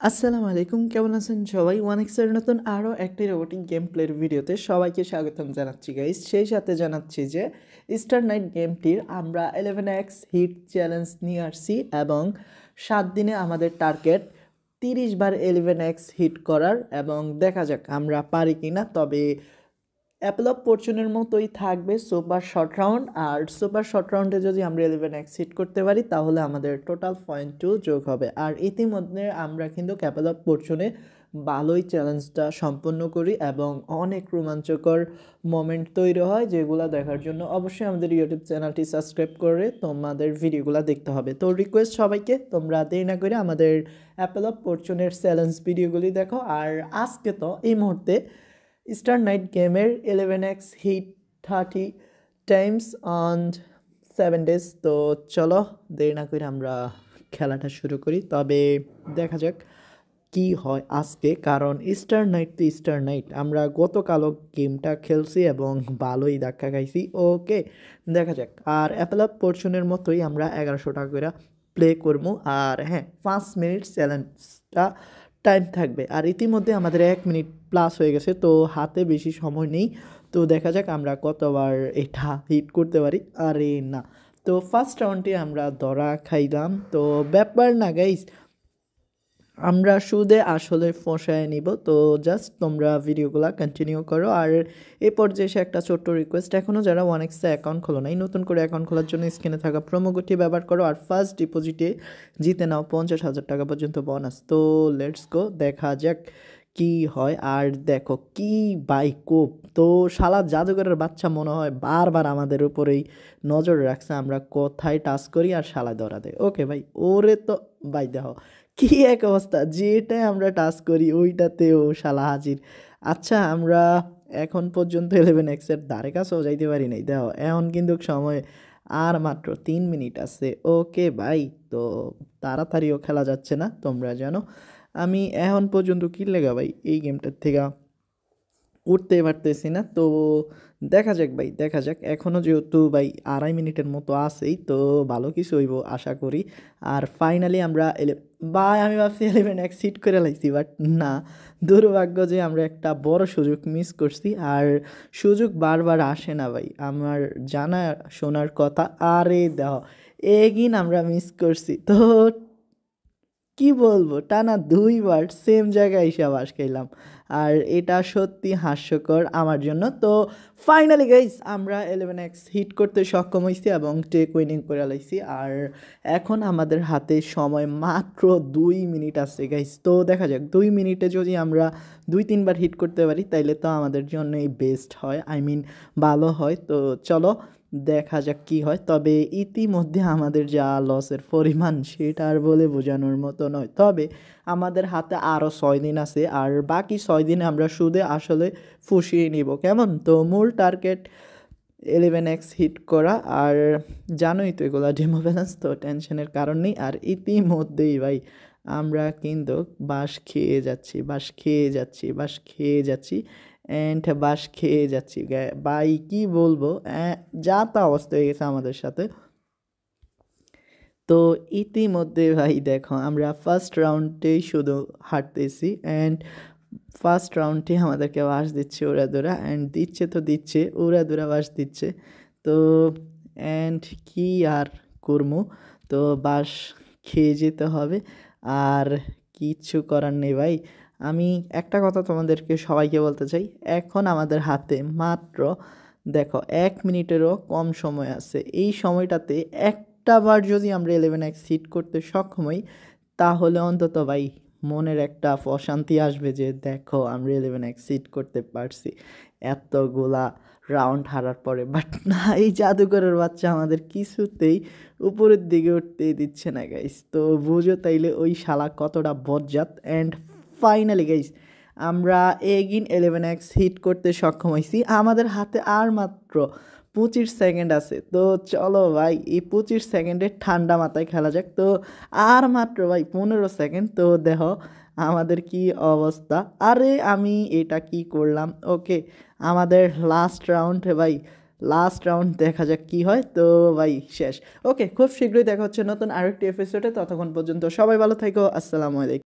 আসসালামু আলাইকুম, কেমন আছেন সবাই? ওয়ানেক্সের নতুন আরও একটি রোবোটিক গেম প্লের ভিডিওতে সবাইকে স্বাগতম জানাচ্ছি গাইস। সেই সাথে জানাচ্ছি যে স্টার নাইট গেমটির আমরা 11x হিট চ্যালেঞ্জ নিয়ে আসছি এবং 7 দিনে আমাদের টার্গেট 30 বার 11x হিট করার, এবং দেখা যাক আমরা পারি কি না। তবে অ্যাপেল অফ ফরচুনের মতোই থাকবে সুপার শর্ট রাউন্ড, আর সুপার শর্ট রাউন্ডে যদি আমরা 11x হিট করতে পারি তাহলে আমাদের টোটাল পয়েন্টও যোগ হবে। আর ইতিমধ্যে আমরা কিন্তু অ্যাপেল অফ ফরচুনে ভালোই চ্যালেঞ্জটা সম্পন্ন করি এবং অনেক রোমাঞ্চকর মোমেন্ট তৈরি হয়, যেগুলো দেখার জন্য অবশ্যই আমাদের ইউটিউব চ্যানেলটি সাবস্ক্রাইব করে তোমাদের ভিডিওগুলো দেখতে হবে। তো রিকোয়েস্ট সবাইকে, তোমরা দেরি না করে আমাদের অ্যাপেল অফ ফরচুনের চ্যালেঞ্জ ভিডিওগুলি দেখো। আর আজকে তো এই মুহূর্তে স্টার নাইট গেমের 11x hit 30 Times on 7 days. তো চলো দেরি না করে আমরা খেলাটা শুরু করি। তবে দেখা যাক কি হয় আজকে, কারণ স্টার নাইট তো স্টার নাইট। আমরা গতকালও গেমটা খেলছি এবং ভালোই ধাক্কা খাইছি। ওকে, দেখা যাক। আর অ্যাপেল অফ ফরচুনের মতোই আমরা 1100 টাকা করে প্লে করবো। আর হ্যাঁ, 5 মিনিট চ্যালেঞ্জটা টাইম থাকবে। আর ইতিমধ্যে আমাদের 1 মিনিট প্লাস হয়ে গেছে, তো হাতে বেশি সময় নেই। তো দেখা যাক আমরা কতবার এটা হিট করতে পারি। আরে না, তো ফার্স্ট রাউন্ডে আমরা ধরা খাইলাম। তো ব্যাপার না গাইস, আমরা সুদে আসলে ফসায় নিব। তো জাস্ট তোমরা ভিডিওগুলো কন্টিনিউ করো। আর এই পর্যায়ে এসে একটা ছোট্ট রিকোয়েস্ট, এখনও যারা ওয়ানেক্সে অ্যাকাউন্ট খোলো নাই, নতুন করে অ্যাকাউন্ট খোলার জন্য স্ক্রিনে থাকা প্রোমো কোডটি ব্যবহার করো আর ফার্স্ট ডিপোজিটে জিতে নাও 50,000 টাকা পর্যন্ত বোনাস। তো লেটস গো, দেখা যাক কি হয়। আর দেখো কি বাইকোপ, তো শালা জাদুঘরের বাচ্চা মনে হয় বারবার আমাদের উপরেই নজর রাখছে, আমরা কোথায় টাচ করি আর শালা ধরা দেয়। ওকে ভাই, ওরে তো ভাই দেখো কি এক অবস্থা, যেটাই আমরা টাচ করি ওইটাতেও শালা হাজির। আচ্ছা, আমরা এখন পর্যন্ত 11x-এর ধারে কাছেও যাইতে পারি নাই। দেখো এখন কিন্তু সময় আর মাত্র 3 মিনিট আছে। ওকে ভাই, তো তাড়াতাড়িও খেলা যাচ্ছে না, তোমরা জানো। আমি এখন পর্যন্ত কি লেগা ভাই এই গেমটার থেকে উঠতে পারতেছি না। তো দেখা যাক ভাই, দেখা যাক। এখনও যেহেতু ভাই 2.5 মিনিটের মতো আছেই, তো ভালো কিছু হইব আশা করি। আর ফাইনালি আমরা ভাই আমি ভাবছি 11x হিট করে লাইছি, বাট না, দুর্ভাগ্য যে আমরা একটা বড় সুযোগ মিস করছি। আর সুযোগ বারবার আসে না ভাই, আমার জানা শোনার কথা। আরে দেখো এগিন আমরা মিস করছি। তো কি বলবো, টানা 2বার সেম জায়গায় এসে বাস খাইলাম। আর এটা সত্যি হাস্যকর আমার জন্য। তো ফাইনালি গাইস আমরা 11x হিট করতে সক্ষম হয়েছি এবং টেক উইনিং করে লাইছি। আর এখন আমাদের হাতে সময় মাত্র 2 মিনিট আছে গাইস। তো দেখা যাক 2 মিনিটে যদি আমরা 2-3 বার হিট করতে পারি তাইলে তো আমাদের জন্যই বেস্ট হয়, আই মিন ভালো হয়। তো চলো দেখা যাক কি হয়। তবে ইতিমধ্যে আমাদের যা লসের পরিমাণ সেটা আর বলে বোঝানোর মতো নয়। তবে আমাদের হাতে আরও 6 দিন আছে, আর বাকি 6 দিনে আমরা সুদে আসলে ফুসিয়ে নিব, কেমন? তো মূল টার্গেট 11x হিট করা। আর জানোই তো এগুলো ডেমো ব্যালেন্স, তো টেনশনের কারণ নেই। আর ইতিমধ্যেই ভাই আমরা কিন্তু বাঁশ খেয়ে যাচ্ছি, বাঁশ খেয়ে যাচ্ছি, বাঁশ খেয়ে যাচ্ছি অ্যান্ড বাঁশ খেয়ে যাচ্ছি ভাই, কি বলবো, যা তা অবস্থা হয়ে গেছে আমাদের সাথে। তো ইতিমধ্যে ভাই দেখো আমরা ফার্স্ট রাউন্ডেই শুধু হারতেছি, অ্যান্ড ফার্স্ট রাউন্ডে আমাদেরকে বাঁশ দিচ্ছে উড়াদুরা, অ্যান্ড দিচ্ছে তো দিচ্ছে উড়াদুরা বাঁশ দিচ্ছে। তো অ্যান্ড কি আর করবো, তো বাঁশ খেয়ে যেতে হবে, আর কিচ্ছু করার নেই ভাই। আমি একটা কথা তোমাদেরকে সবাইকে বলতে চাই, এখন আমাদের হাতে মাত্র দেখো 1 মিনিটেরও কম সময় আছে। এই সময়টাতে একটা বার যদি আমরা 11x হিট করতে সক্ষম হই তাহলে অন্তত ভাই মনের একটা প্রশান্তি আসবে যে দেখো আমরা 11x হিট করতে পারছি এতগুলা রাউন্ড হারার পরে। বাট না, এই জাদুঘরের বাচ্চা আমাদের কিছুতেই উপরের দিকে উঠতেই দিচ্ছে না গাইস। তো বুঝো তাইলে ওই শালা কতটা বজ্জাত। অ্যান্ড ফাইনালি গাইস আমরা এগিন 11x হিট করতে সক্ষম হয়েছি। আমাদের হাতে আর মাত্র 25 সেকেন্ড আছে। তো চলো ভাই এই 25 সেকেন্ডে ঠান্ডা মাথায় খেলা যাক। তো আর মাত্র ভাই 15 সেকেন্ড। তো দেখো আমাদের কি অবস্থা। আরে আমি এটা কি করলাম। ওকে, আমাদের লাস্ট রাউন্ড ভাই, লাস্ট রাউন্ড, দেখা যাক কি হয়। তো ভাই শেষ। ওকে, খুব শীঘ্রই দেখা হচ্ছে নতুন আরেকটি এপিসোডে। ততক্ষণ পর্যন্ত সবাই ভালো থাকো। আসসালামু আলাইকুম।